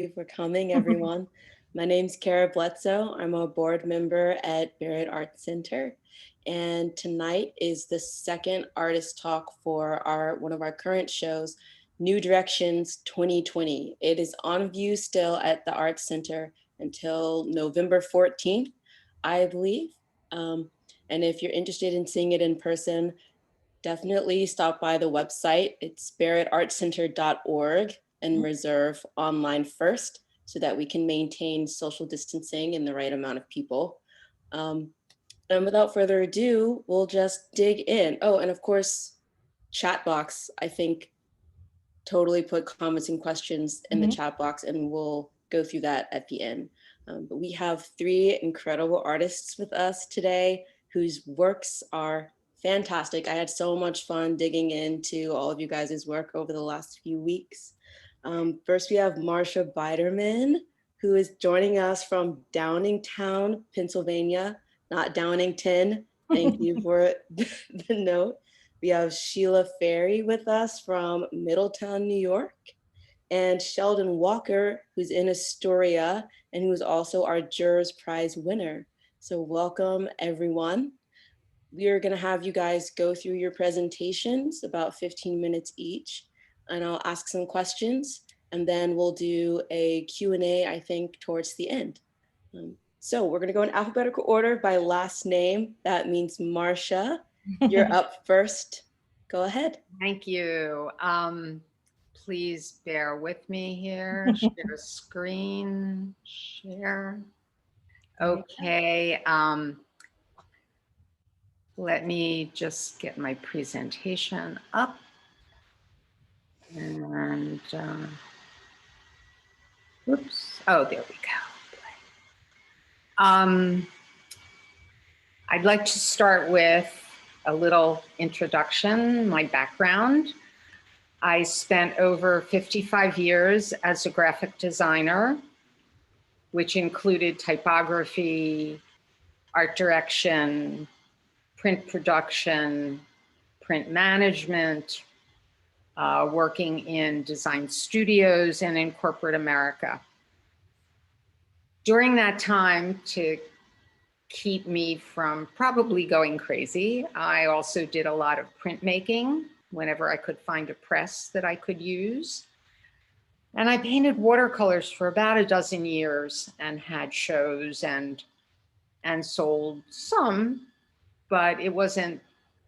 you for coming, everyone. My name's Bledsoe. I'm a board member at Barrett Art Center. And tonight is the second artist talk for one of our current shows, New Directions 2020. It is on view still at the Art Center until November 14th, I believe. And if you're interested in seeing it in person, definitely stop by the website. It's barrettartcenter.org and reserve online first so that we can maintain social distancing and the right amount of people. And without further ado, we'll just dig in. Oh, and of course, chat box, I think totally put comments and questions in the chat box and we'll go through that at the end. But we have three incredible artists with us today whose works are fantastic. I had so much fun digging into all of you guys' work over the last few weeks. First, we have Marsha Biderman, who is joining us from Downingtown, Pennsylvania, not Downington. Thank you for the note. We have Sheila Ferri with us from Middletown, New York, and Sheldon Walker, who's in Astoria, and who is also our Jurors Prize winner. So welcome, everyone. We are gonna have you guys go through your presentations, about 15 minutes each, and I'll ask some questions, and then we'll do a Q&A, I think, towards the end. So we're gonna go in alphabetical order by last name. That means Marsha, you're up first. Go ahead. Thank you. Please bear with me here. Share screen, share. Okay. Let me just get my presentation up. And oops. Oh, there we go. I'd like to start with a little introduction, my background. I spent over 55 years as a graphic designer, which included typography, art direction, print production, print management, working in design studios and in corporate America. During that time, to keep me from probably going crazy, I also did a lot of printmaking whenever I could find a press that I could use. And I painted watercolors for about a dozen years and had shows and sold some, but it wasn't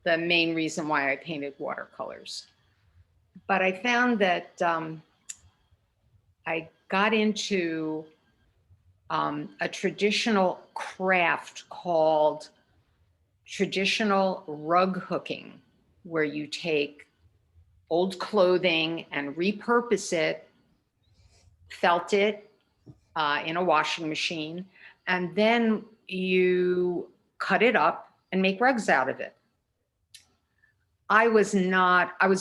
the main reason why I painted watercolors. But I found that I got into a traditional craft called traditional rug hooking, where you take old clothing and repurpose it, felt it in a washing machine, and then you cut it up and make rugs out of it. I was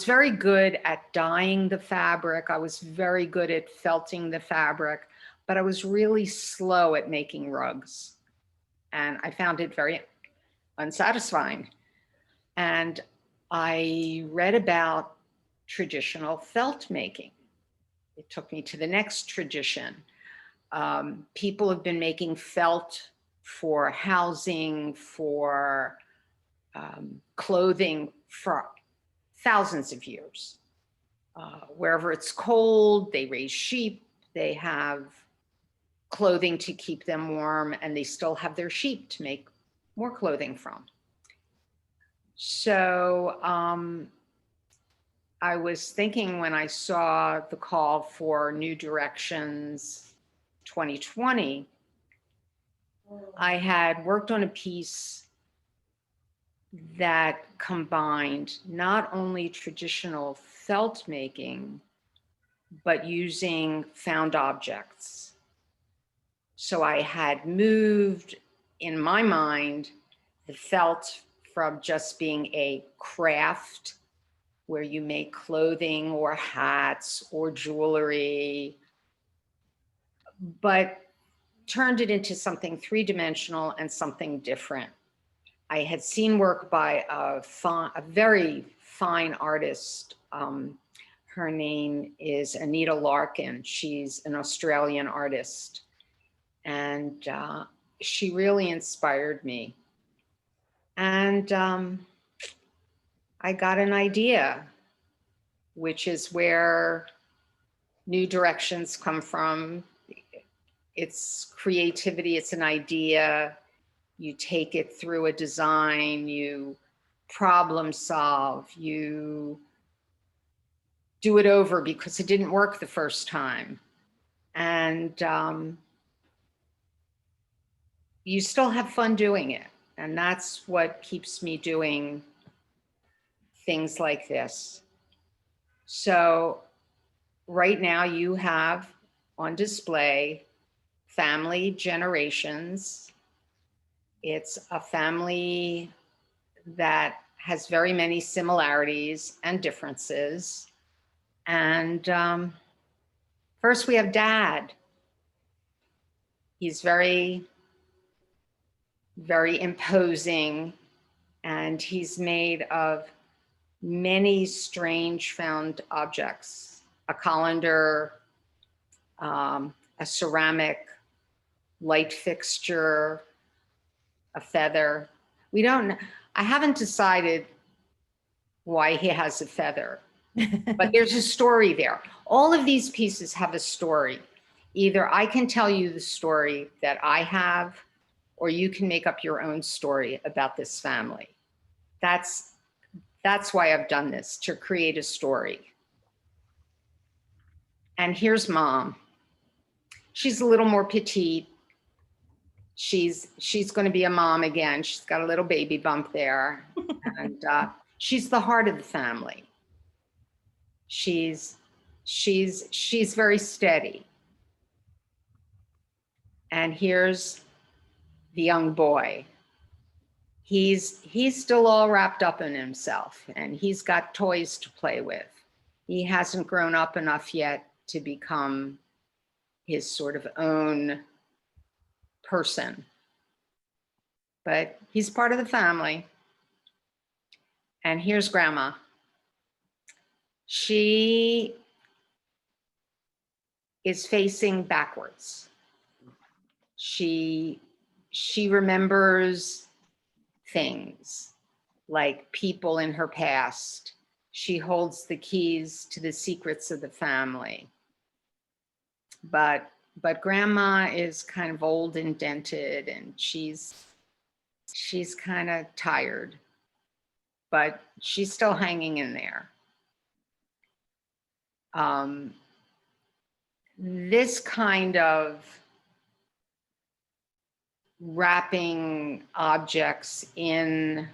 very good at dyeing the fabric. I was very good at felting the fabric, but I was really slow at making rugs. And I found it very unsatisfying. And I read about traditional felt making. It took me to the next tradition. People have been making felt for housing, for clothing for thousands of years. Wherever it's cold, they raise sheep, they have clothing to keep them warm, and they still have their sheep to make more clothing from. So I was thinking when I saw the call for New Directions 2020, I had worked on a piece that combined not only traditional felt making, but using found objects. So I had moved, in my mind, the felt from just being a craft where you make clothing or hats or jewelry, but turned it into something three-dimensional and something different. I had seen work by a very fine artist. Her name is Anita Larkin. She's an Australian artist. And she really inspired me. And I got an idea, which is where new directions come from. It's creativity, it's an idea. You take it through a design, you problem solve, you do it over because it didn't work the first time. And you still have fun doing it. And that's what keeps me doing things like this. So right now you have on display Family Generations. It's a family that has very many similarities and differences. And first we have Dad. He's very, very imposing, and he's made of many strange found objects, a colander, a ceramic light fixture, a feather. We don't, I haven't decided why he has a feather, but there's a story there. All of these pieces have a story. Either I can tell you the story that I have, or you can make up your own story about this family. That's why I've done this, to create a story. And here's Mom. She's a little more petite. She's going to be a mom again. She's got a little baby bump there. And she's the heart of the family. She's very steady. And here's the young boy. He's still all wrapped up in himself, and he's got toys to play with. He hasn't grown up enough yet to become his sort of own person, but he's part of the family. And here's Grandma. She is facing backwards. She remembers things like people in her past. She holds the keys to the secrets of the family. But Grandma is kind of old and dented, and she's kind of tired, but she's still hanging in there. This kind of wrapping objects in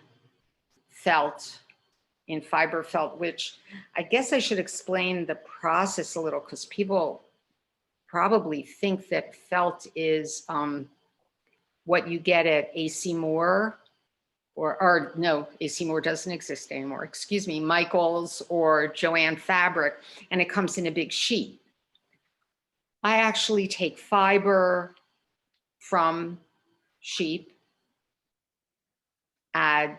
felt, in fiber felt, which I guess I should explain the process a little, because people probably think that felt is what you get at AC Moore, or no, AC Moore doesn't exist anymore, excuse me, Michael's or Joanne Fabric, and it comes in a big sheet. I actually take fiber from sheep, add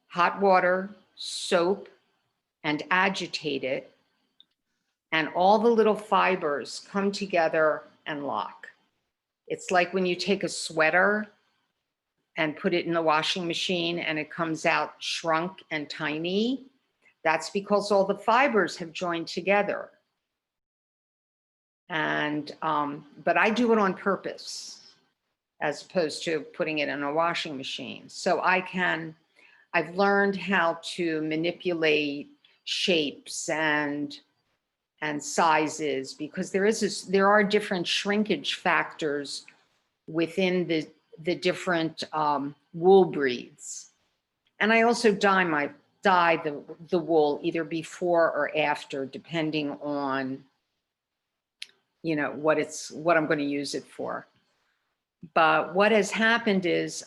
hot water, soap, and agitate it, and all the little fibers come together and lock. It's like when you take a sweater and put it in the washing machine and it comes out shrunk and tiny. That's because all the fibers have joined together. And, but I do it on purpose as opposed to putting it in a washing machine. So I've learned how to manipulate shapes and sizes, because there are different shrinkage factors within the different wool breeds. And I also dye the wool either before or after, depending on, you know, what I'm going to use it for. But what has happened is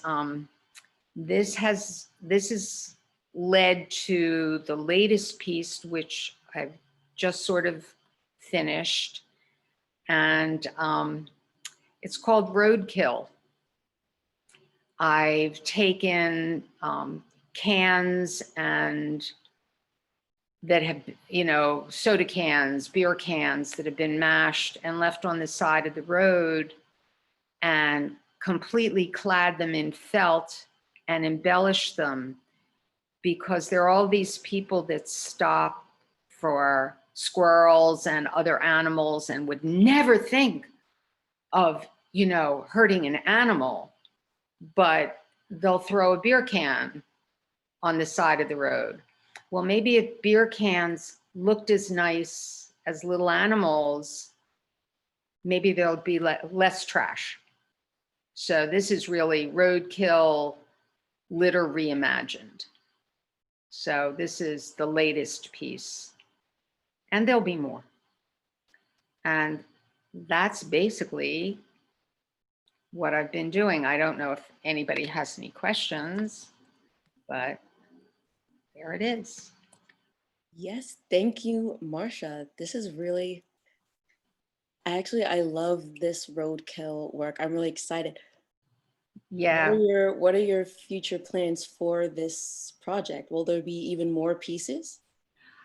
this has led to the latest piece, which I've just sort of finished, and it's called Roadkill. I've taken cans and that have, you know, soda cans, beer cans that have been mashed and left on the side of the road, and completely clad them in felt and embellished them, because there are all these people that stop for squirrels and other animals and would never think of, you know, hurting an animal, but they'll throw a beer can on the side of the road. Well, maybe if beer cans looked as nice as little animals, maybe there'll be less trash. So this is really roadkill litter reimagined. So this is the latest piece, and there'll be more. And that's basically what I've been doing. I don't know if anybody has any questions, but there it is. Yes, thank you, Marsha. This is really, I love this roadkill work. I'm really excited. Yeah. What are your future plans for this project? Will there be even more pieces?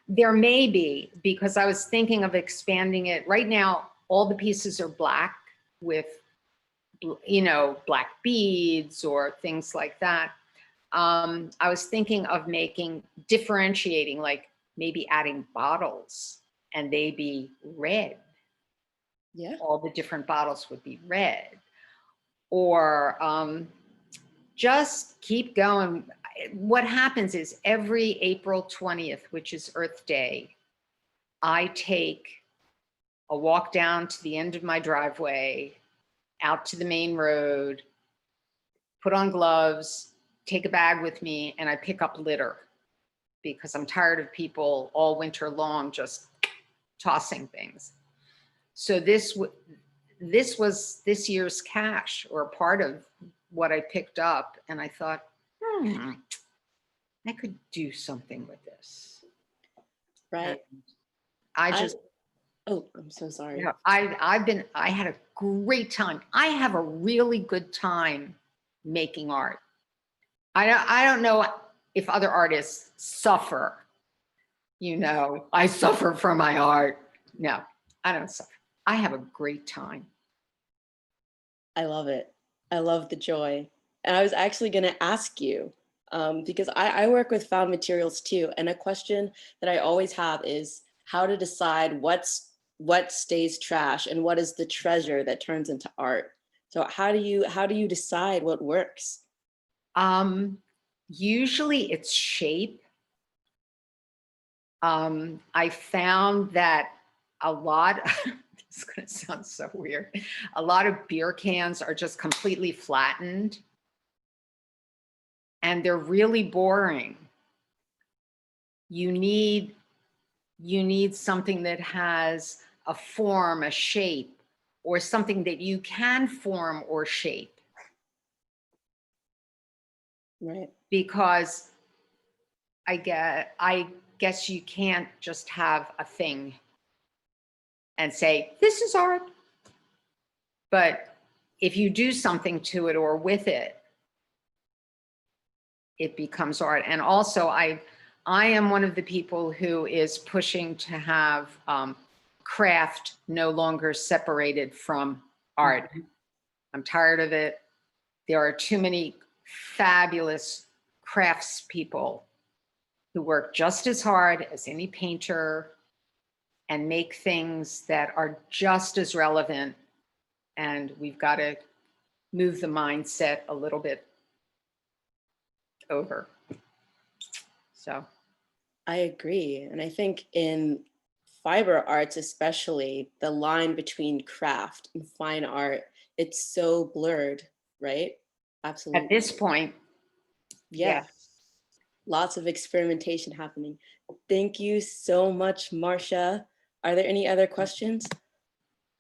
There may be, because I was thinking of expanding it. Right now, all the pieces are black with, you know, black beads or things like that. I was thinking of differentiating, like maybe adding bottles and they be red. Yeah. All the different bottles would be red. Or just keep going. What happens is every April 20th, which is Earth Day, I take a walk down to the end of my driveway, out to the main road, put on gloves, take a bag with me, and I pick up litter, because I'm tired of people all winter long just tossing things. So this was this year's cache, or part of what I picked up, and I thought, I could do something with this. Right. And oh, I'm so sorry. Yeah, I had a great time. I have a really good time making art. I don't know if other artists suffer. You know, I suffer from my art. No, I don't suffer. I have a great time. I love it. I love the joy. And I was actually going to ask you, because I work with found materials too. And a question that I always have is how to decide what stays trash and what is the treasure that turns into art. So how do you decide what works? Usually it's shape. I found that a lot, this is gonna sound so weird, a lot of beer cans are just completely flattened and they're really boring. You need something that has a form, a shape, or something that you can form or shape. Right. Because I guess you can't just have a thing and say, this is art. But if you do something to it or with it, it becomes art. And also I am one of the people who is pushing to have craft no longer separated from art. I'm tired of it. There are too many fabulous craftspeople who work just as hard as any painter and make things that are just as relevant. And we've got to move the mindset a little bit over. So I agree. And I think in fiber arts, especially, the line between craft and fine art, it's so blurred, right? Absolutely. at this point, Yeah. Lots of experimentation happening. Thank you so much, Marsha. Are there any other questions?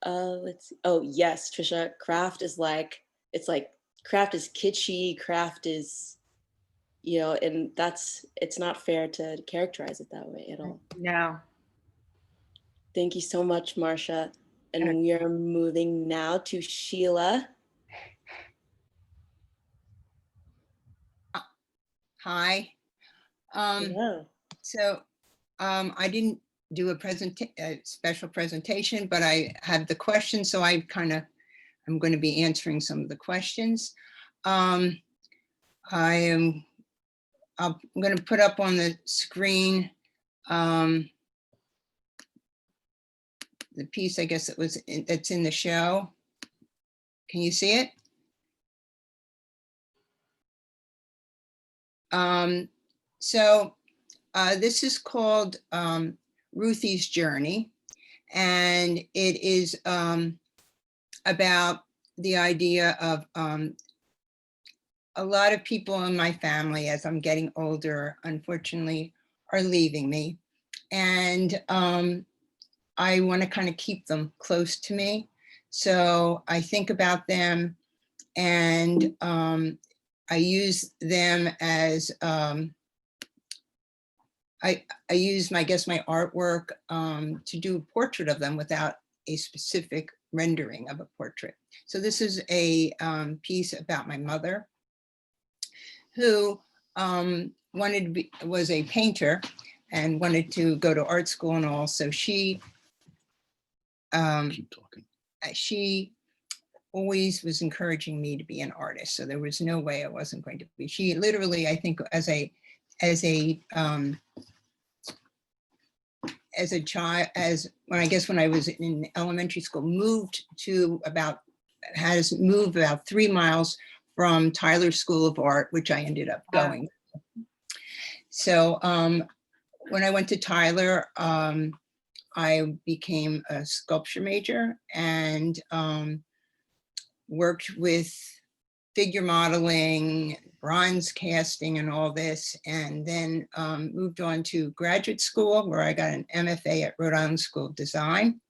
Let's see. Oh, yes, Trisha. Craft is like, craft is kitschy, craft is, and it's not fair to characterize it that way at all. No. Thank you so much, Marsha. And we are moving now to Sheila. Hi. Hello. So I didn't do a special presentation, but I had the questions, so I'm going to be answering some of the questions. I'm going to put up on the screen the piece, I guess that's in the show. Can you see it? So this is called Ruthie's Journey, and it is about the idea of a lot of people in my family, as I'm getting older, unfortunately, are leaving me. And I want to kind of keep them close to me. So I think about them, and I use them as, I use my artwork to do a portrait of them without a specific rendering of a portrait. So this is a piece about my mother, who was a painter and wanted to go to art school and all. So she always was encouraging me to be an artist. So there was no way I wasn't going to be. She literally, I think, as a child, when I was in elementary school, moved about 3 miles from Tyler School of Art, which I ended up going. So when I went to Tyler, I became a sculpture major and worked with figure modeling, bronze casting and all this, and then moved on to graduate school where I got an MFA at Rhode Island School of Design.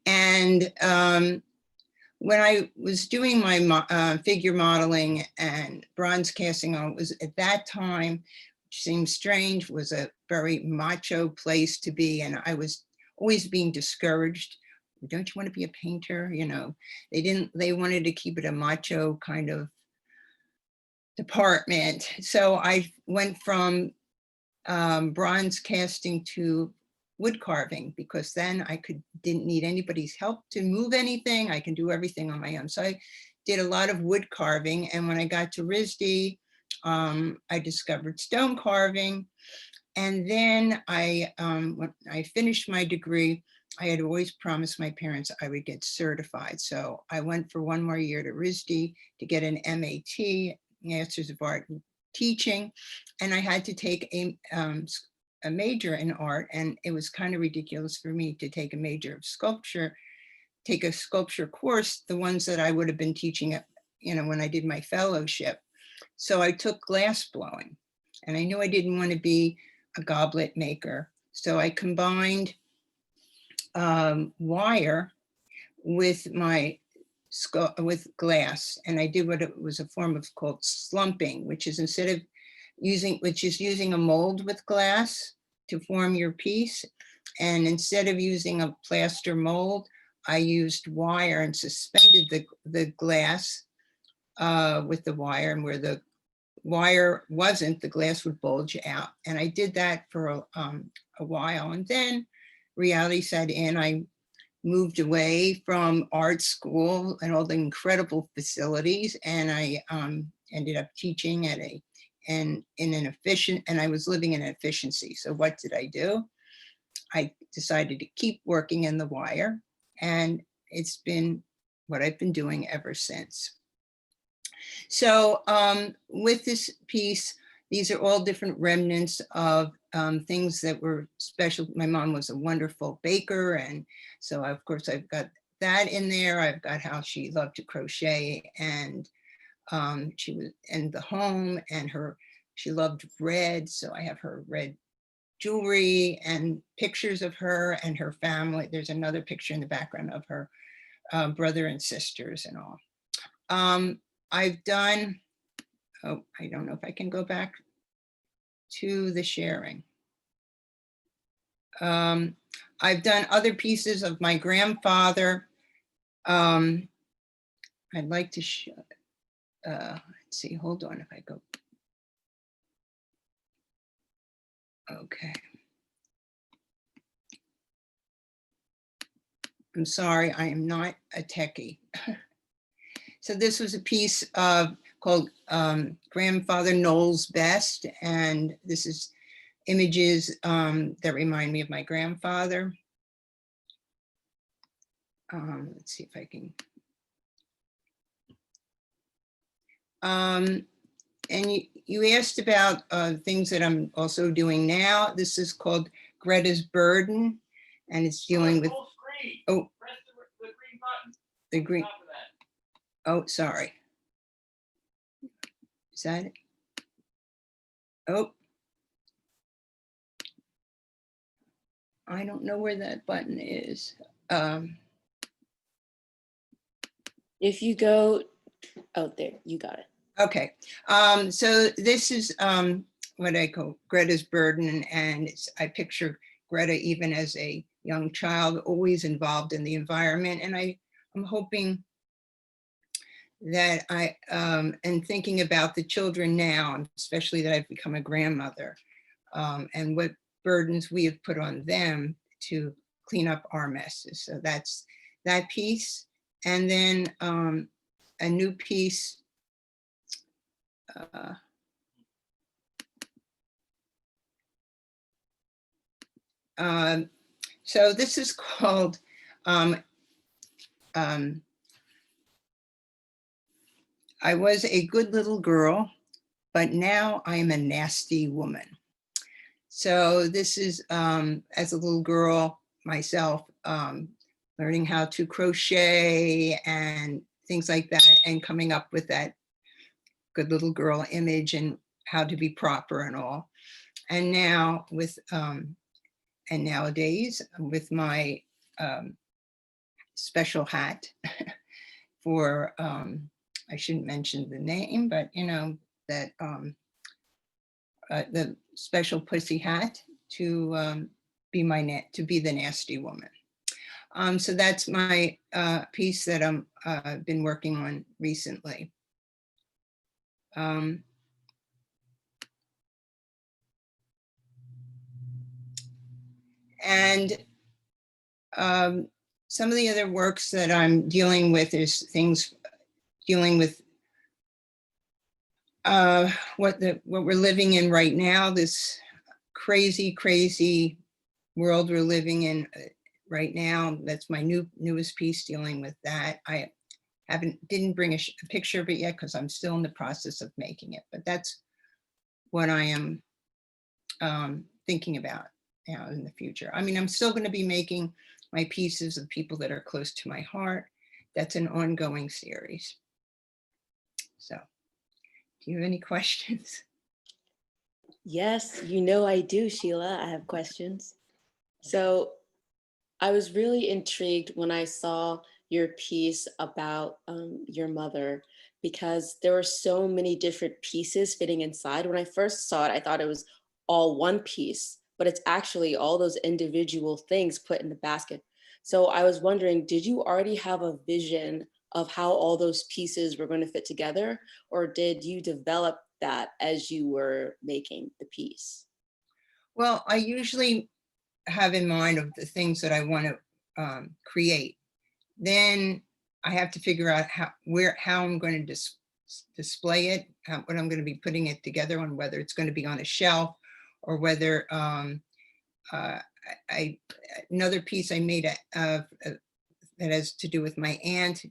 And when I was doing my figure modeling and bronze casting, it was at that time, which seems strange, was a very macho place to be. And I was always being discouraged. Don't you want to be a painter? You know, they wanted to keep it a macho kind of department. So I went from bronze casting to wood carving, because then I didn't need anybody's help to move anything. I can do everything on my own. So I did a lot of wood carving. And when I got to RISD, I discovered stone carving. And then when I finished my degree, I had always promised my parents I would get certified. So I went for 1 more year to RISD to get an MAT, Masters of Art in Teaching. And I had to take a major in art. And it was kind of ridiculous for me to take a major of sculpture, take a sculpture course, the ones that I would have been teaching at, when I did my fellowship. So I took glass blowing, and I knew I didn't want to be a goblet maker. So I combined wire with with glass, and I did what it was a form of called slumping, which is using a mold with glass to form your piece. And instead of using a plaster mold, I used wire and suspended the glass with the wire, and where the wire wasn't, the glass would bulge out. And I did that for a while, and then reality set in. I moved away from art school and all the incredible facilities, and I ended up teaching and I was living in efficiency. So what did I do? I decided to keep working in the wire, and it's been what I've been doing ever since. So with this piece, these are all different remnants of things that were special. My mom was a wonderful baker, and so of course I've got that in there. I've got how she loved to crochet, and she was in the home, and she loved red, so I have her red jewelry and pictures of her and her family. There's another picture in the background of her brother and sisters and all. I've done, I don't know if I can go back to the sharing. I've done other pieces of my grandfather. I'd like to show, let's see, hold on if I go. Okay. I'm sorry, I am not a techie. So this was a piece called Grandfather Noel's Best, and this is images that remind me of my grandfather. Let's see if I can. And you asked about things that I'm also doing now. This is called Greta's Burden, and it's dealing with, oh, Press the green button. the green, Top of that. oh, sorry. Is that it? Oh. I don't know where that button is. If you go, oh, there, you got it. Okay, so this is what I call Greta's Burden, and I picture Greta even as a young child, always involved in the environment, and I'm hoping that and thinking about the children now, especially that I've become a grandmother, and what burdens we have put on them to clean up our messes. So that's that piece, and then a new piece. So this is called I was a good little girl, but now I'm a nasty woman. So this is as a little girl myself, learning how to crochet and things like that, and coming up with that good little girl image and how to be proper and all. And now with and nowadays with my special hat for I shouldn't mention the name, but you know that the special pussy hat to be the nasty woman. So that's my piece that I've been working on recently. And some of the other works that I'm dealing with is things dealing with what we're living in right now, this crazy world we're living in right now. That's my newest piece dealing with that. I didn't bring a picture of it yet because I'm still in the process of making it, but that's what I am thinking about now in the future. I mean, I'm still going to be making my pieces of people that are close to my heart. That's an ongoing series. So, do you have any questions? Yes, you know I do, Sheila. I have questions. So I was really intrigued when I saw your piece about your mother, because there were so many different pieces fitting inside. When I first saw it, I thought it was all one piece, but it's actually all those individual things put in the basket. So I was wondering, did you already have a vision of how all those pieces were going to fit together, or did you develop that as you were making the piece? Well, I usually have in mind of the things that I want to create. Then I have to figure out how I'm going to display it, what I'm going to be putting it together on, whether it's going to be on a shelf or whether another piece I made that has to do with my aunt.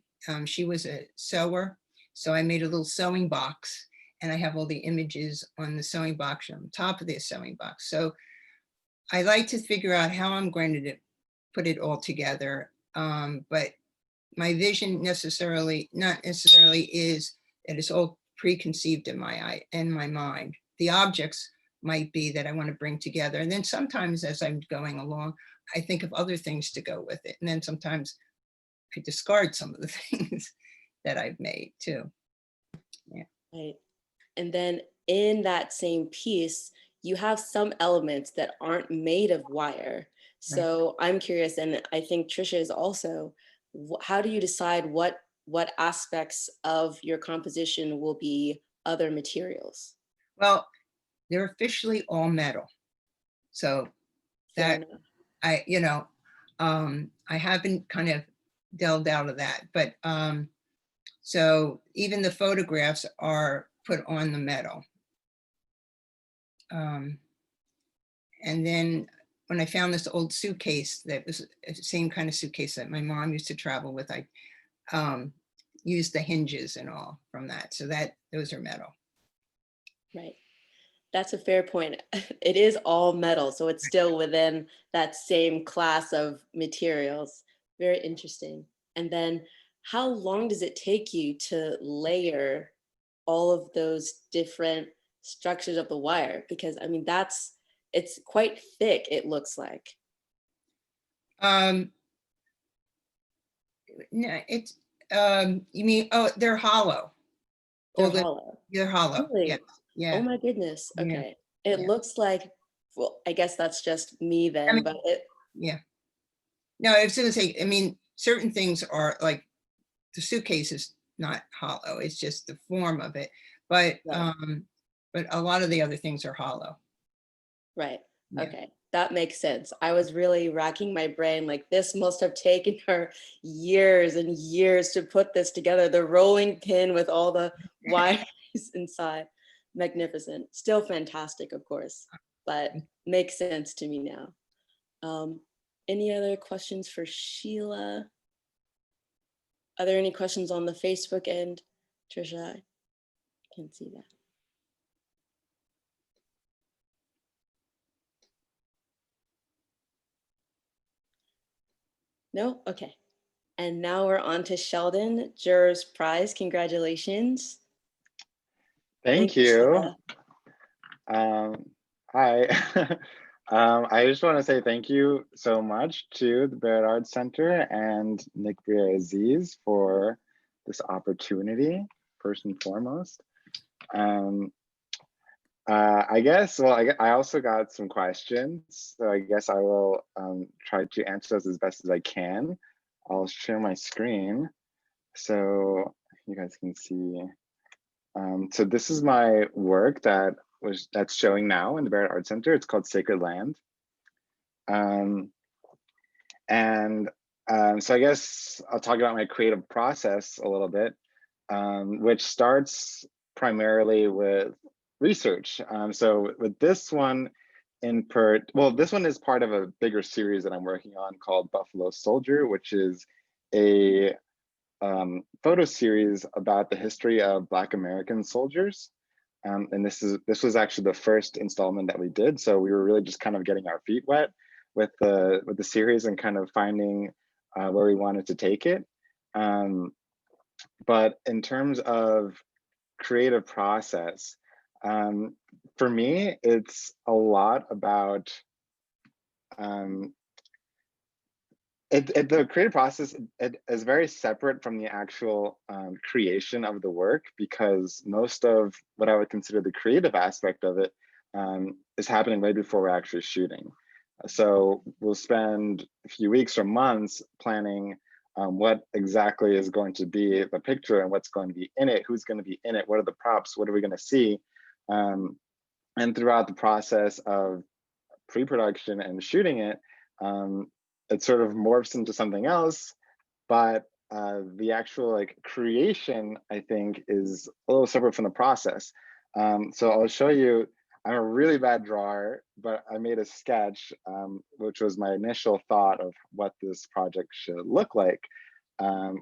She was a sewer, so I made a little sewing box, and I have all the images on the sewing box on top of the sewing box. So I like to figure out how I'm going to put it all together, but my vision not necessarily is that it's all preconceived in my mind. The objects might be that I want to bring together, and then sometimes as I'm going along, I think of other things to go with it, and then sometimes I discard some of the things that I've made too. Yeah. Right. And then in that same piece, you have some elements that aren't made of wire. So I'm curious, and I think Trisha is also, how do you decide what aspects of your composition will be other materials? Well, they're officially all metal. So Fair that enough. I haven't kind of delved out of that, but so even the photographs are put on the metal. And then when I found this old suitcase that was the same kind of suitcase that my mom used to travel with, I used the hinges and all from that. So those are metal. Right. That's a fair point. It is all metal, so it's still within that same class of materials. Very interesting. And then how long does it take you to layer all of those different structures of the wire? Because I mean, it's quite thick, it looks like. No, it's you mean, oh, they're hollow. They're hollow. They're hollow. Really? Yeah. Oh Yeah. my goodness. Yeah. Okay. It Yeah. looks like, well, I guess that's just me I then, mean, but it, yeah. No, I was gonna say, I mean, certain things are like the suitcase is not hollow. It's just the form of it. But right. a lot of the other things are hollow. Right. Yeah. Okay. That makes sense. I was really racking my brain, like this must have taken her years and years to put this together. The rolling pin with all the wires inside. Magnificent. Still fantastic, of course, but makes sense to me now. Any other questions for Sheila? Are there any questions on the Facebook end? Trisha, I can see that. No? Okay. And now we're on to Sheldon, Juror's Prize. Congratulations. Thank you, you. Sheila. Hi. I just want to say thank you so much to the Barrett Arts Center and Nick Bria Aziz for this opportunity, first and foremost. I guess, well, I also got some questions, so I guess I will try to answer those as best as I can. I'll share my screen so you guys can see. So this is my work that's showing now in the Barrett Art Center. It's called Sacred Land. So I guess I'll talk about my creative process a little bit, which starts primarily with research. So with this one this one is part of a bigger series that I'm working on called Buffalo Soldier, which is a photo series about the history of Black American soldiers. And this was actually the first installment that we did. So we were really just kind of getting our feet wet with the series and kind of finding where we wanted to take it. But in terms of creative process, for me, it's a lot about the creative process is very separate from the actual creation of the work, because most of what I would consider the creative aspect of it is happening way before we're actually shooting. So we'll spend a few weeks or months planning what exactly is going to be the picture and what's going to be in it, who's going to be in it, what are the props, what are we going to see, and throughout the process of pre-production and shooting it, it sort of morphs into something else, but the actual creation, I think, is a little separate from the process. So I'll show you. I'm a really bad drawer, but I made a sketch, which was my initial thought of what this project should look like,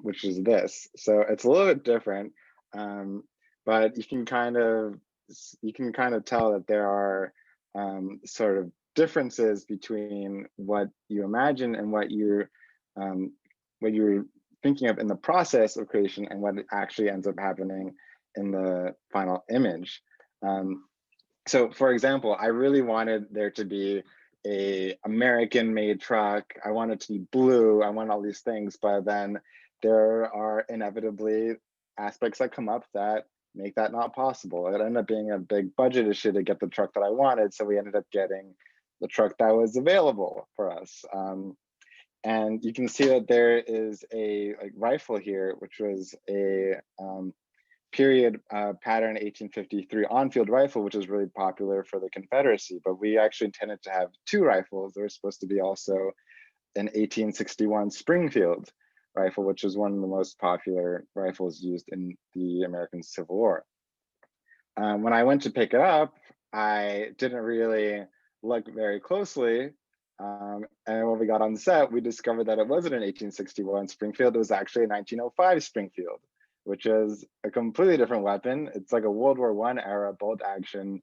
which is this. So it's a little bit different, but you can kind of tell that there are sort of differences between what you imagine and what you're thinking of in the process of creation and what actually ends up happening in the final image. So for example, I really wanted there to be a American made truck. I want it to be blue. I want all these things, but then there are inevitably aspects that come up that make that not possible. It ended up being a big budget issue to get the truck that I wanted. So we ended up getting the truck that was available for us. And you can see that there is a rifle here, which was a period pattern 1853 on-field rifle, which was really popular for the Confederacy, but we actually intended to have 2 rifles. There was supposed to be also an 1861 Springfield rifle, which was one of the most popular rifles used in the American Civil War. When I went to pick it up, I didn't really look very closely. And when we got on set, we discovered that it wasn't an 1861 Springfield, it was actually a 1905 Springfield, which is a completely different weapon. It's like a World War I era bolt action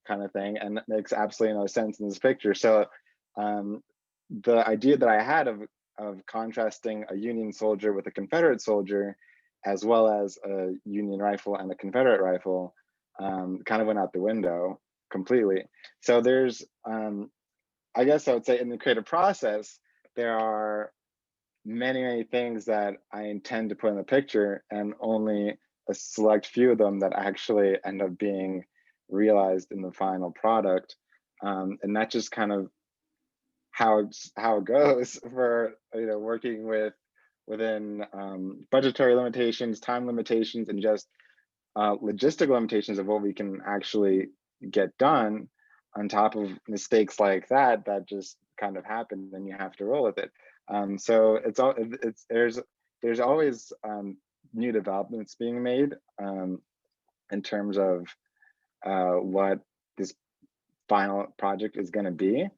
kind of thing, and it makes absolutely no sense in this picture. So the idea that I had of contrasting a Union soldier with a Confederate soldier, as well as a Union rifle and a Confederate rifle, kind of went out the window completely. So there's, I guess I would say in the creative process, there are many things that I intend to put in the picture, and only a select few of them that actually end up being realized in the final product. And that's just kind of how it goes for, you know, working within budgetary limitations, time limitations, and just logistical limitations of what we can actually get done, on top of mistakes like that just kind of happen, and you have to roll with it. So there's always new developments being made in terms of what this final project is going to be.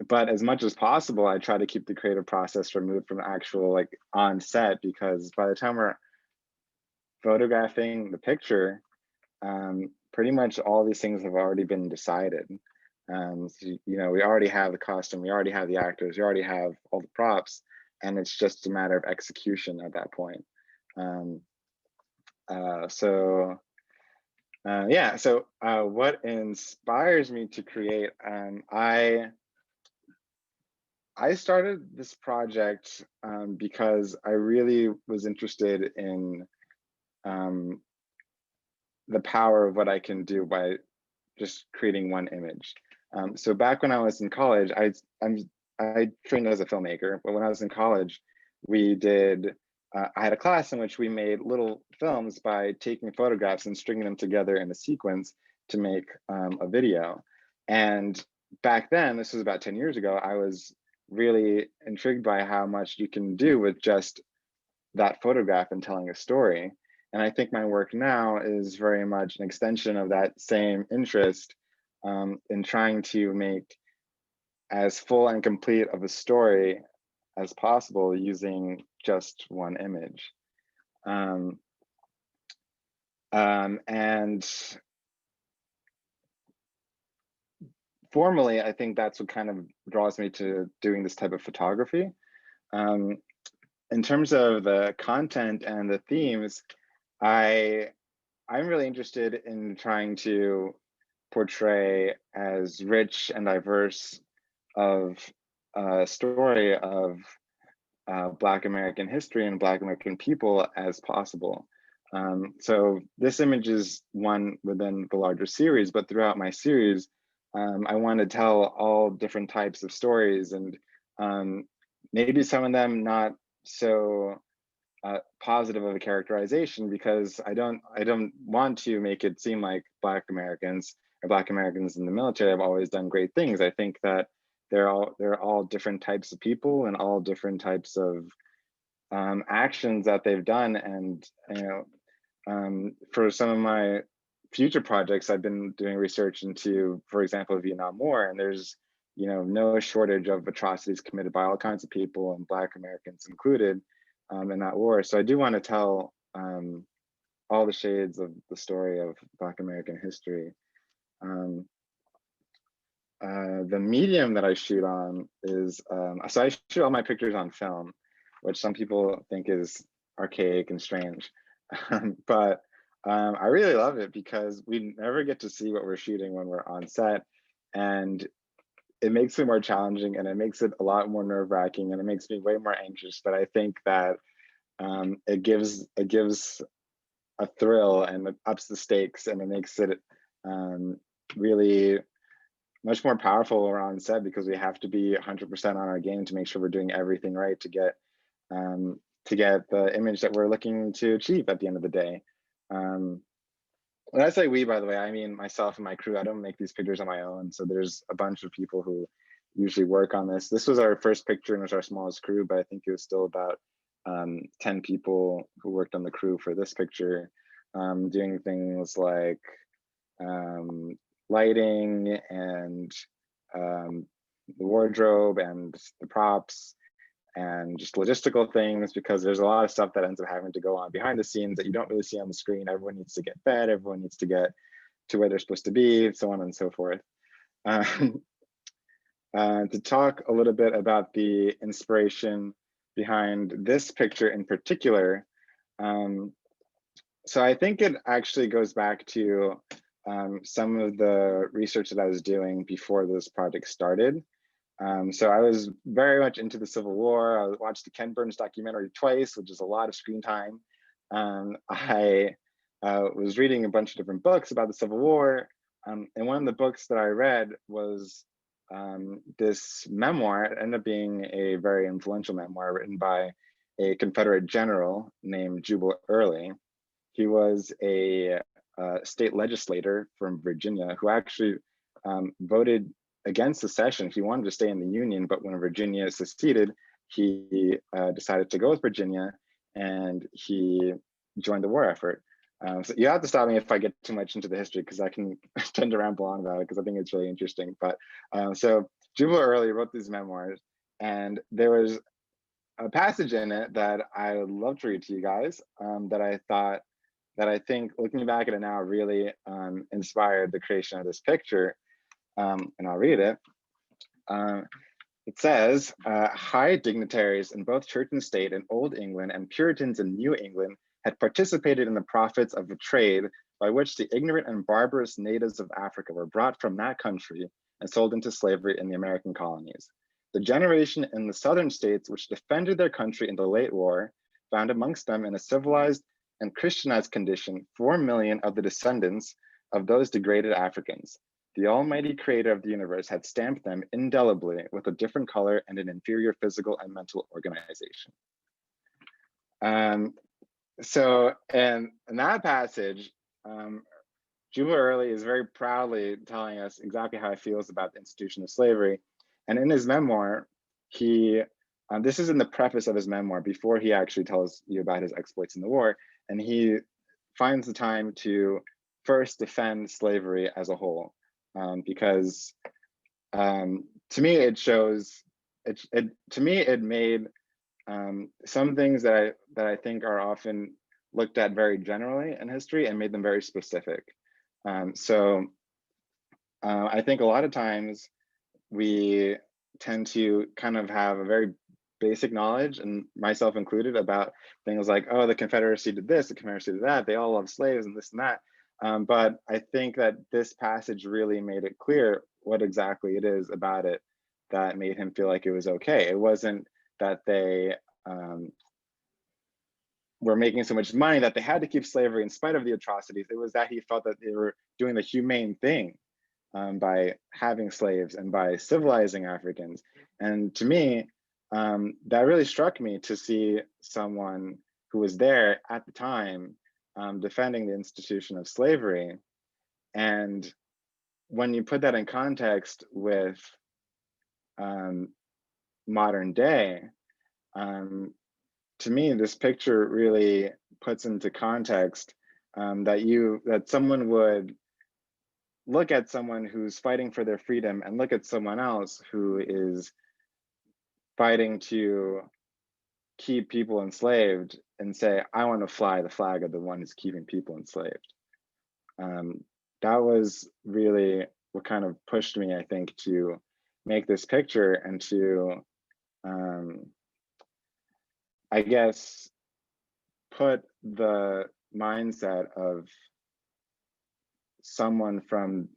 But as much as possible, I try to keep the creative process removed from actual like on set, because by the time we're photographing the picture, pretty much all these things have already been decided. So, you know, we already have the costume, we already have the actors, we already have all the props, and it's just a matter of execution at that point. Yeah, so what inspires me to create, I started this project because I really was interested in the power of what I can do by just creating one image. So back when I was in college, I trained as a filmmaker, but when I was in college, I had a class in which we made little films by taking photographs and stringing them together in a sequence to make a video. And back then, this was about 10 years ago, I was really intrigued by how much you can do with just that photograph and telling a story. And I think my work now is very much an extension of that same interest in trying to make as full and complete of a story as possible using just one image. And formally, I think that's what kind of draws me to doing this type of photography. In terms of the content and the themes, I'm really interested in trying to portray as rich and diverse of a story of Black American history and Black American people as possible. So this image is one within the larger series, but throughout my series, I want to tell all different types of stories, and maybe some of them not so positive of a characterization, because I don't want to make it seem like Black Americans or Black Americans in the military have always done great things. I think that they're all different types of people and all different types of actions that they've done. And you know, for some of my future projects, I've been doing research into, for example, Vietnam War, and there's, you know, no shortage of atrocities committed by all kinds of people, and Black Americans included, in that war. So I do want to tell all the shades of the story of Black American history. The medium that I shoot on is, so I shoot all my pictures on film, which some people think is archaic and strange. But I really love it because we never get to see what we're shooting when we're on set. And it makes it more challenging, and it makes it a lot more nerve-wracking, and it makes me way more anxious. But I think that it gives a thrill, and it ups the stakes, and it makes it really much more powerful when we're on set, because we have to be 100% on our game to make sure we're doing everything right to get the image that we're looking to achieve at the end of the day. When I say we, by the way, I mean myself and my crew. I don't make these pictures on my own. So there's a bunch of people who usually work on this. This was our first picture and it was our smallest crew, but I think it was still about 10 people who worked on the crew for this picture, doing things like lighting and the wardrobe and the props and just logistical things, because there's a lot of stuff that ends up having to go on behind the scenes that you don't really see on the screen. Everyone needs to get fed, everyone needs to get to where they're supposed to be, so on and so forth. To talk a little bit about the inspiration behind this picture in particular, so I think it actually goes back to some of the research that I was doing before this project started. So I was very much into the Civil War. I watched the Ken Burns documentary twice, which is a lot of screen time. I was reading a bunch of different books about the Civil War. And one of the books that I read was this memoir. It ended up being a very influential memoir written by a Confederate general named Jubal Early. He was a state legislator from Virginia who actually voted against secession. He wanted to stay in the Union, but when Virginia seceded, he decided to go with Virginia and he joined the war effort. So you have to stop me if I get too much into the history, because I can tend to ramble on about it because I think it's really interesting. But so Jubal Early wrote these memoirs, and there was a passage in it that I would love to read to you guys that I think, looking back at it now, really inspired the creation of this picture. And I'll read it. It says, high dignitaries in both church and state in Old England and Puritans in New England had participated in the profits of a trade by which the ignorant and barbarous natives of Africa were brought from that country and sold into slavery in the American colonies. The generation in the southern states which defended their country in the late war found amongst them in a civilized and Christianized condition 4 million of the descendants of those degraded Africans. The almighty creator of the universe had stamped them indelibly with a different color and an inferior physical and mental organization. So in that passage, Jubal Early is very proudly telling us exactly how he feels about the institution of slavery. And in his memoir, this is in the preface of his memoir before he actually tells you about his exploits in the war. And he finds the time to first defend slavery as a whole. Because to me, it shows, to me, it made some things that I think are often looked at very generally in history and made them very specific. So I think a lot of times we tend to kind of have a very basic knowledge, and myself included, about things like, oh, the Confederacy did this, the Confederacy did that, they all love slaves and this and that. But I think that this passage really made it clear what exactly it is about it that made him feel like it was okay. It wasn't that they were making so much money that they had to keep slavery in spite of the atrocities. It was that he felt that they were doing the humane thing by having slaves and by civilizing Africans. And to me, that really struck me, to see someone who was there at the time defending the institution of slavery. And when you put that in context with modern day, to me, this picture really puts into context that someone would look at someone who's fighting for their freedom and look at someone else who is fighting to keep people enslaved and say, I want to fly the flag of the one who's keeping people enslaved. That was really what kind of pushed me, I think, to make this picture and to, I guess, put the mindset of someone from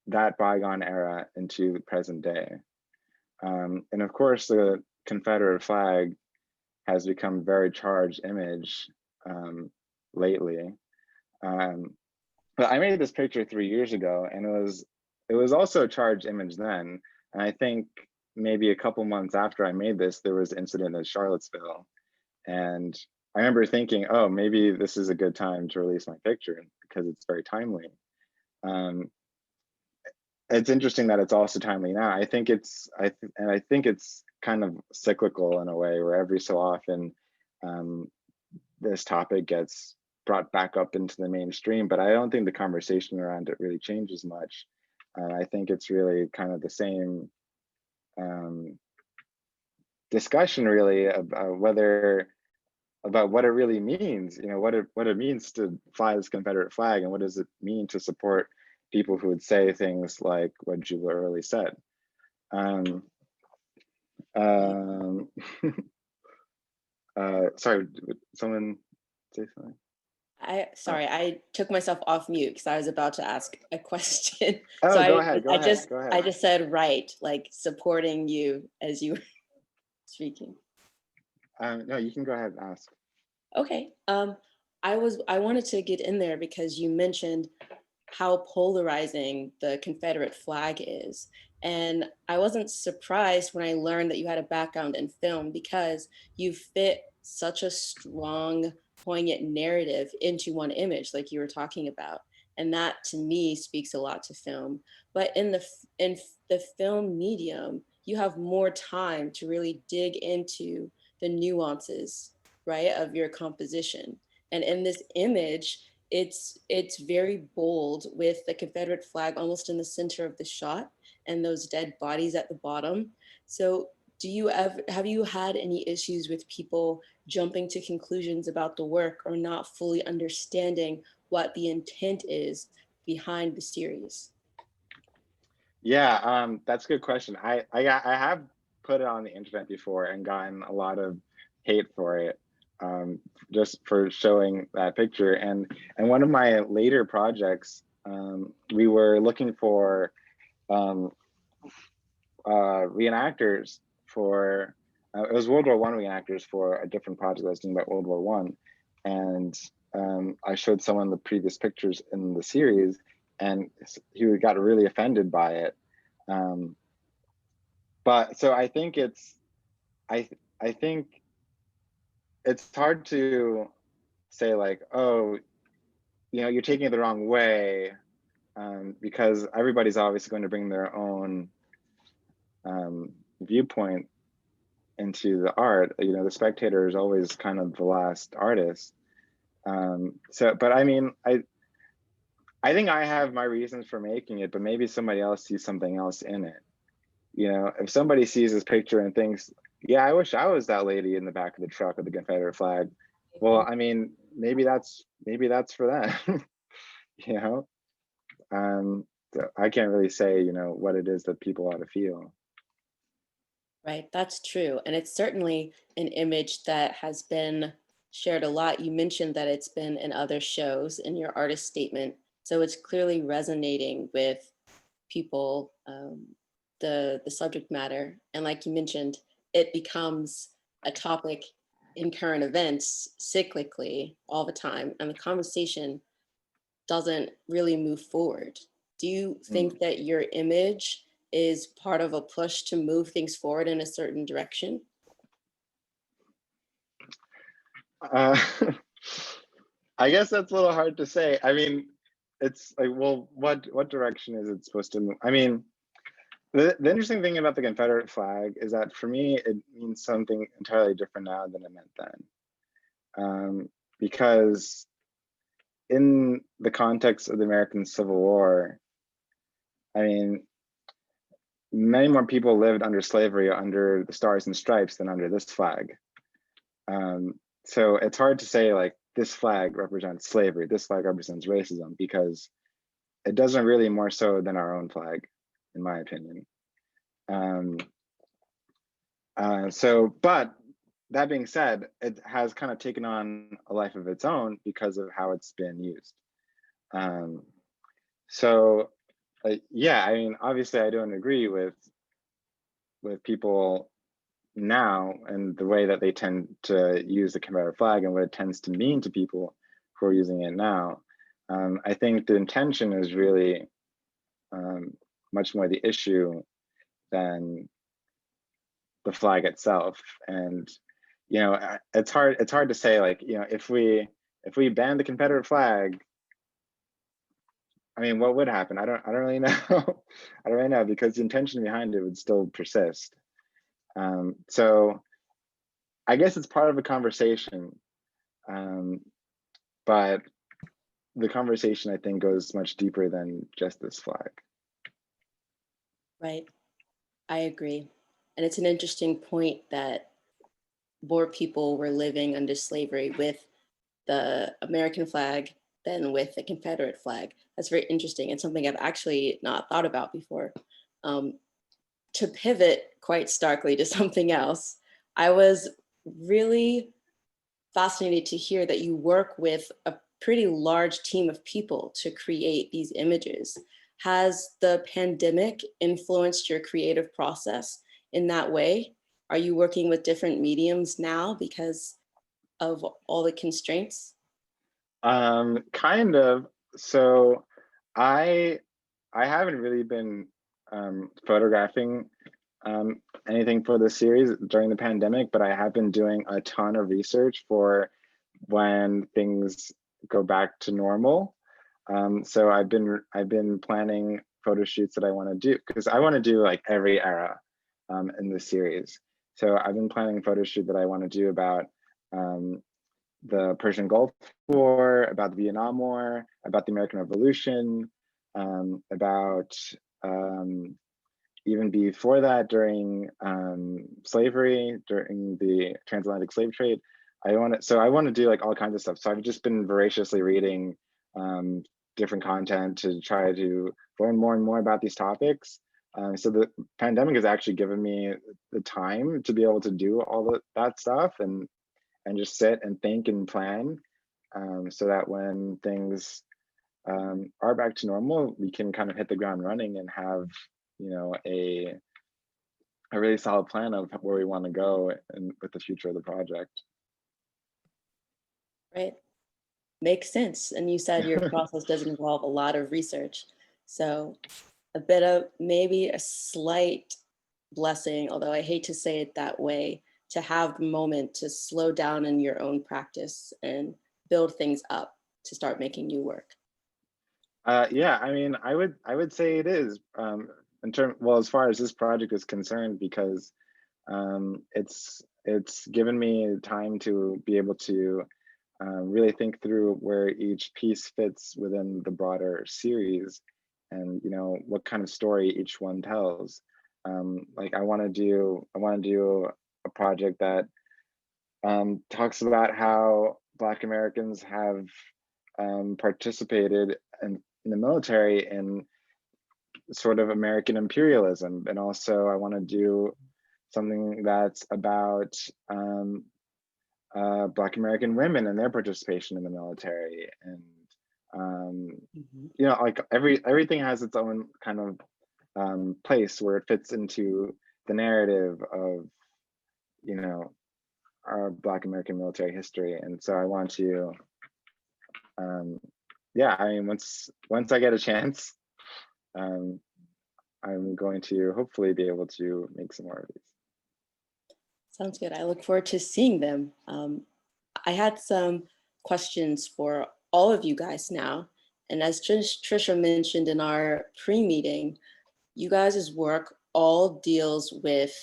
that bygone era into the present day. And of course, the Confederate flag has become a very charged image lately. But I made this picture 3 years ago, and it was also a charged image then. And I think maybe a couple months after I made this, there was an incident in Charlottesville. And remember thinking, oh, maybe this is a good time to release my picture because it's very timely. It's interesting that it's also timely now. I think it's kind of cyclical in a way, where every so often this topic gets brought back up into the mainstream, but I don't think the conversation around it really changes much. I think it's really kind of the same discussion really about what it really means, what it means to fly this Confederate flag, and what does it mean to support people who would say things like what Sheila early said. Sorry, did someone say something? Sorry, I took myself off mute because I was about to ask a question. Oh, So go ahead. I just said right, like supporting you as you were speaking. No, you can go ahead and ask. Okay. I wanted to get in there because you mentioned how polarizing the Confederate flag is. And I wasn't surprised when I learned that you had a background in film, because you fit such a strong, poignant narrative into one image, like you were talking about. And that to me speaks a lot to film. But in the film medium, you have more time to really dig into the nuances, right, of your composition. And in this image, it's very bold with the Confederate flag almost in the center of the shot and those dead bodies at the bottom. So have you had any issues with people jumping to conclusions about the work or not fully understanding what the intent is behind the series? Yeah, that's a good question. I have put it on the internet before and gotten a lot of hate for it, just for showing that picture. And one of my later projects, we were looking for reenactors for it was World War I reenactors for a different project I was doing about World War One, and I showed someone the previous pictures in the series, and he got really offended by it. But so I think I think it's hard to say like, oh, you're taking it the wrong way, because everybody's obviously going to bring their own viewpoint into the art. The spectator is always kind of the last artist. But I mean, I think I have my reasons for making it, but maybe somebody else sees something else in it. If somebody sees this picture and thinks, yeah, I wish I was that lady in the back of the truck with the Confederate flag. Well, I mean, maybe that's for them. So I can't really say, what it is that people ought to feel. Right, that's true. And it's certainly an image that has been shared a lot. You mentioned that it's been in other shows in your artist statement. So it's clearly resonating with people, the subject matter. And like you mentioned, it becomes a topic in current events cyclically all the time. And the conversation doesn't really move forward. Do you think that your image is part of a push to move things forward in a certain direction? I guess that's a little hard to say. I mean, it's like, well, what direction is it supposed to move? I mean, the interesting thing about the Confederate flag is that for me, it means something entirely different now than it meant then. Because in the context of the American Civil War, I mean, many more people lived under slavery under the Stars and Stripes than under this flag. So it's hard to say like this flag represents slavery, this flag represents racism, because it doesn't really, more so than our own flag, in my opinion. But that being said, it has kind of taken on a life of its own because of how it's been used. Yeah, I mean, obviously I don't agree with people now and the way that they tend to use the Confederate flag and what it tends to mean to people who are using it now. I think the intention is really much more the issue than the flag itself. And you know, it's hard to say, like, you know, if we ban the Confederate flag, I mean, what would happen? I don't really know. I don't really know, because the intention behind it would still persist. So I guess it's part of a conversation, but the conversation, I think, goes much deeper than just this flag. Right. I agree. And it's an interesting point that more people were living under slavery with the American flag than with the Confederate flag. That's very interesting and something I've actually not thought about before. To pivot quite starkly to something else, I was really fascinated to hear that you work with a pretty large team of people to create these images. Has the pandemic influenced your creative process in that way? Are you working with different mediums now because of all the constraints? Kind of. So I haven't really been photographing anything for the series during the pandemic, but I have been doing a ton of research for when things go back to normal. So I've been planning photo shoots that I want to do, because I want to do like every era in the series. So I've been planning a photo shoot that I want to do about the Persian Gulf War, about the Vietnam War, about the American Revolution, about even before that, during slavery, during the transatlantic slave trade. I want to do like all kinds of stuff. So I've just been voraciously reading different content to try to learn more and more about these topics. So the pandemic has actually given me the time to be able to do all that stuff and just sit and think and plan, so that when things are back to normal, we can kind of hit the ground running and have, you know, a really solid plan of where we want to go and with the future of the project. Right. Makes sense. And you said your process does involve a lot of research. So a bit of maybe a slight blessing, although I hate to say it that way, to have the moment to slow down in your own practice and build things up to start making new work. Yeah, I mean, I would say it is, well, as far as this project is concerned, because it's given me time to be able to really think through where each piece fits within the broader series, and, you know, what kind of story each one tells. Like I want to do a project that talks about how Black Americans have participated in the military in sort of American imperialism, and also I want to do something that's about Black American women and their participation in the military, and you know, like everything has its own kind of place where it fits into the narrative of, you know, our Black American military history. And so I want to, yeah, I mean, once I get a chance, I'm going to hopefully be able to make some more of these. Sounds good. I look forward to seeing them. I had some questions for all of you guys now. And as Trisha mentioned in our pre-meeting, you guys' work all deals with,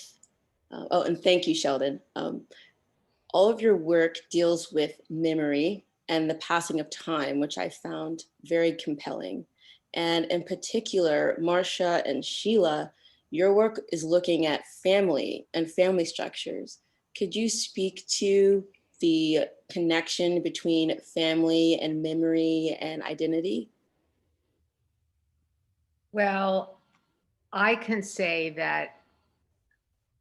oh, and thank you, Sheldon. All of your work deals with memory and the passing of time, which I found very compelling. And in particular, Marsha and Sheila, your work is looking at family and family structures. Could you speak to the connection between family and memory and identity? Well, I can say that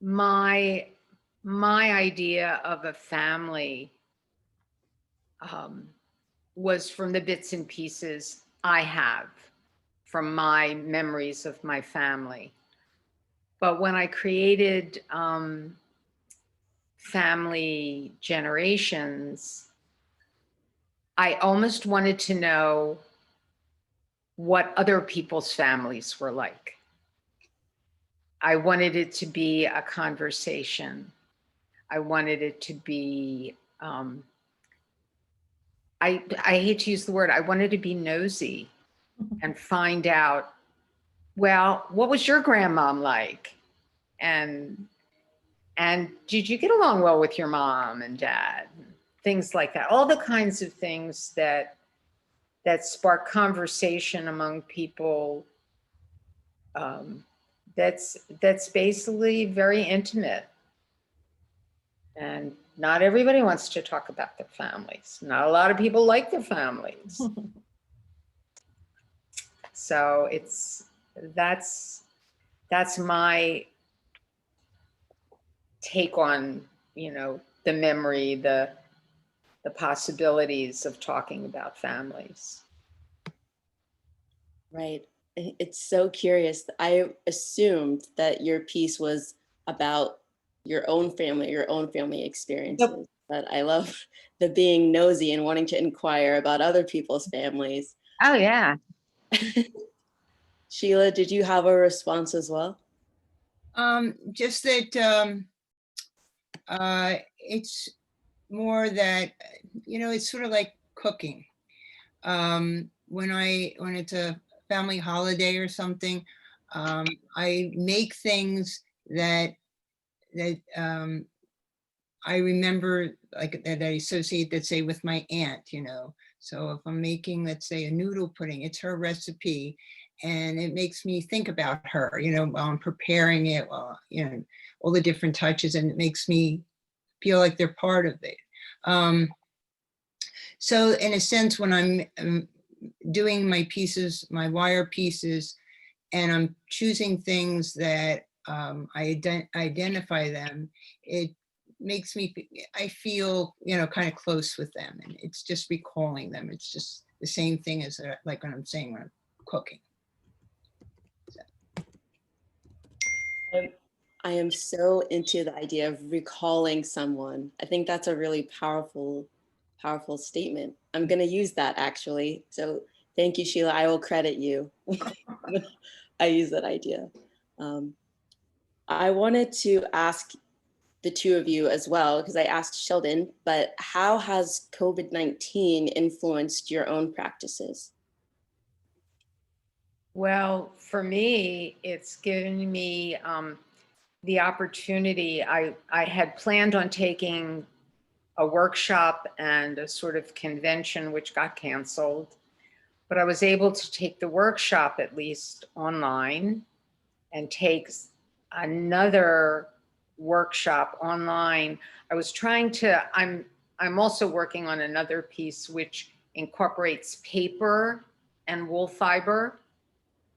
my idea of a family was from the bits and pieces I have from my memories of my family. But when I created Family Generations, I almost wanted to know what other people's families were like. I wanted it to be a conversation. I wanted it to be, I hate to use the word, I wanted to be nosy and find out, well, what was your grandmom like? And did you get along well with your mom and dad? Things like that. All the kinds of things that spark conversation among people. That's basically very intimate. And not everybody wants to talk about their families. Not a lot of people like their families. So that's my take on, the memory, the possibilities of talking about families. Right. It's so curious. I assumed that your piece was about your own family experiences. Yep. But I love the being nosy and wanting to inquire about other people's families. Oh, yeah. Sheila, did you have a response as well? Just that it's more that, it's sort of like cooking. When it's a family holiday or something, I make things that I remember, like that I associate, that say with my aunt, So if I'm making, let's say, a noodle pudding, it's her recipe, and it makes me think about her, while I'm preparing it, all the different touches, and it makes me feel like they're part of it. So in a sense, when I'm doing my pieces, my wire pieces, and I'm choosing things that I identify them, it makes me, I feel, kind of close with them, and it's just recalling them. It's just the same thing as like when I'm saying when I'm cooking. So. I am so into the idea of recalling someone. I think that's a really powerful statement. I'm going to use that actually. So thank you, Sheila. I will credit you. I use that idea. I wanted to ask the two of you as well, because I asked Sheldon, but how has COVID-19 influenced your own practices? Well, for me, it's given me the opportunity. I had planned on taking a workshop and a sort of convention, which got canceled, but I was able to take the workshop at least online and take another workshop online. I was trying to, I'm also working on another piece which incorporates paper and wool fiber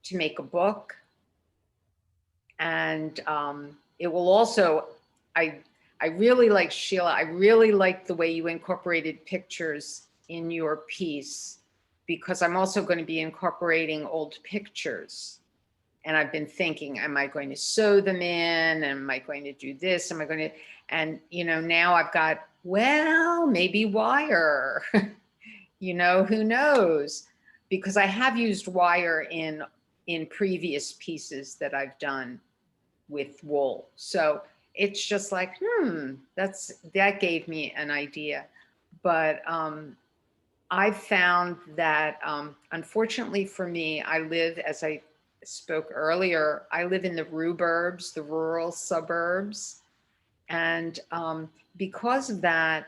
to make a book. And it will also, I really like, Sheila, I really like the way you incorporated pictures in your piece, because I'm also going to be incorporating old pictures. And I've been thinking, am I going to sew them in? Am I going to do this? Am I going to, and now I've got, well, maybe wire, who knows? Because I have used wire in previous pieces that I've done with wool. So it's just like, that gave me an idea. But I've found that, unfortunately for me, I live, as I spoke earlier, I live in the rhuburbs, the rural suburbs. And because of that,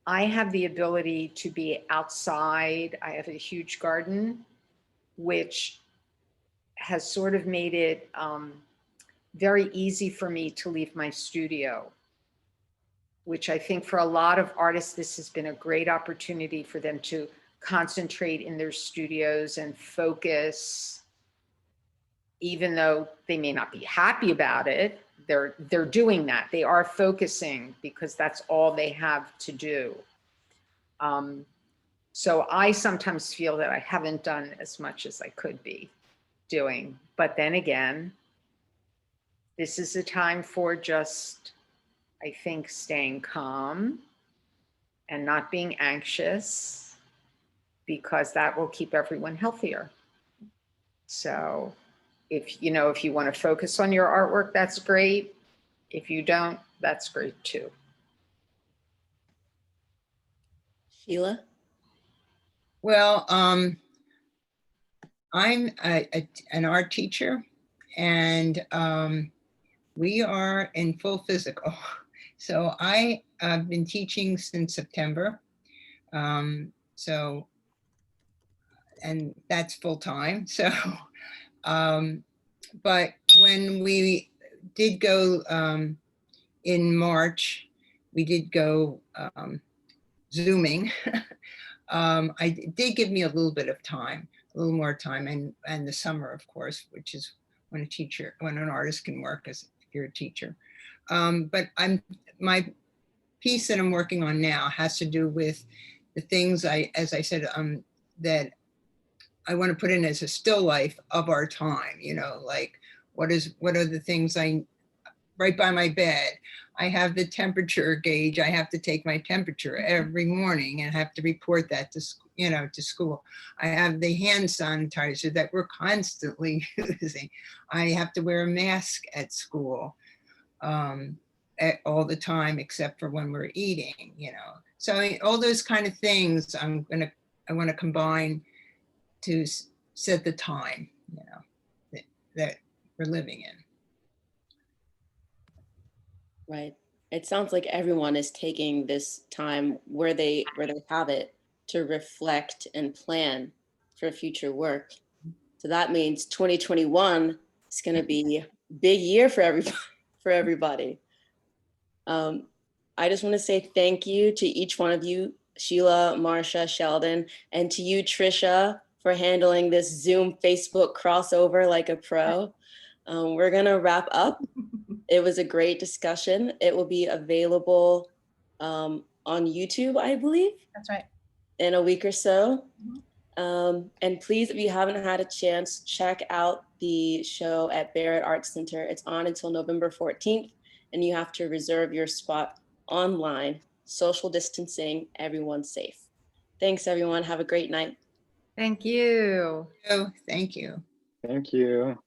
I have the ability to be outside. I have a huge garden, which has sort of made it very easy for me to leave my studio, which I think for a lot of artists, this has been a great opportunity for them to concentrate in their studios and focus, even though they may not be happy about it. They're doing that. They are focusing because that's all they have to do. So I sometimes feel that I haven't done as much as I could be doing. But then again, this is a time for just, I think, staying calm and not being anxious, because that will keep everyone healthier. So if you want to focus on your artwork, that's great. If you don't, that's great too. Sheila? Well, I'm an art teacher, and we are in full physical. So I have been teaching since September. So, and that's full time. So, but when we did go in March, we did go Zooming. It did give me a little bit of time, a little more time, and the summer, of course, which is when an artist can work as if you're a teacher. But my piece that I'm working on now has to do with the things as I said, that I want to put in as a still life of our time, like what are the things right by my bed. I have the temperature gauge. I have to take my temperature every morning and have to report that to school. I have the hand sanitizer that we're constantly using. I have to wear a mask at school all the time, except for when we're eating, So all those kind of things I want to combine to set the time, that we're living in. Right. It sounds like everyone is taking this time where they have it to reflect and plan for future work. So that means 2021 is going to be a big year for everybody. I just want to say thank you to each one of you, Sheila, Marsha, Sheldon, and to you, Trisha, for handling this Zoom Facebook crossover like a pro. We're going to wrap up. It was a great discussion. It will be available on YouTube, I believe. That's right. In a week or so. And please, if you haven't had a chance, check out the show at Barrett Arts Center. It's on until November 14th, and you have to reserve your spot online. Social distancing, everyone's safe. Thanks, everyone. Have a great night. Thank you. Oh, thank you. Thank you.